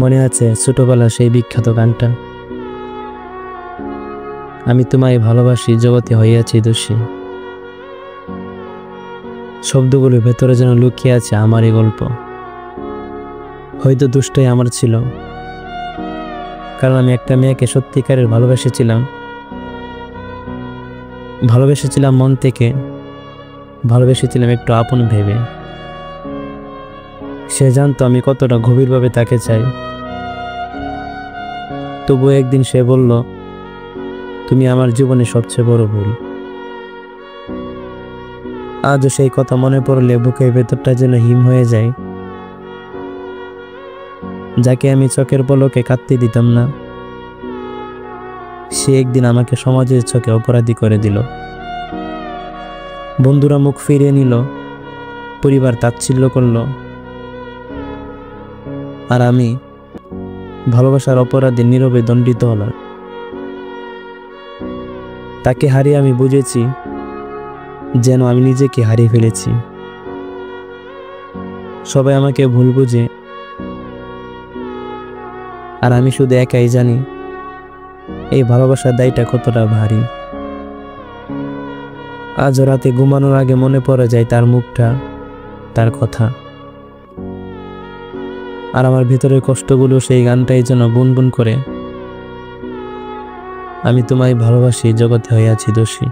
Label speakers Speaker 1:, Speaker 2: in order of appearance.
Speaker 1: মনে আছে ছোটবেলা সেই বিখ্যাত গানটা, আমি তোমায় ভালোবাসি জগতে হইয়াছি দোষী। শব্দগুলো ভেতরে যেন লুকিয়ে আছে আমারই গল্প। হয়তো দুষ্টাই আমার ছিল, কারণ আমি একটা মেয়েকে সত্যিকারের ভালোবেসেছিলাম মন থেকে, ভালোবেসেছিলাম একটু আপন ভেবে। সে জানতো আমি কতটা গভীরভাবে তাকে চাই। তবু একদিন সে বলল, তুমি আমার জীবনে সবচেয়ে বড় ভুল। আজও সেই কথা মনে পড়লে বুকের ভেতরটা যেন হিম হয়ে যায়। যাকে আমি চোখের পলকে কাঁদতে দিতাম না, সে একদিন আমাকে সমাজের চোখে অপরাধী করে দিল। বন্ধুরা মুখ ফিরিয়ে নিল, পরিবার তাচ্ছিল্য করল, আর আমি ভালোবাসার অপরাধে নীরবে দণ্ডিত হলাম। তাকে হারিয়ে আমি বুঝেছি যেন আমি নিজেকে হারিয়ে ফেলেছি। সবাই আমাকে ভুল বুঝে, আর আমি শুধু একাই জানি এই ভালোবাসার দায়টা কতটা ভারী। আজ রাতে ঘুমানোর আগে মনে পড়ে যায় তার মুখটা, তার কথা, আর আমার ভিতরের কষ্টগুলো সেই গানটাই যেন বুনবুন করে, আমি তোমায় ভালোবাসি জগতে হইয়াছি দোষী।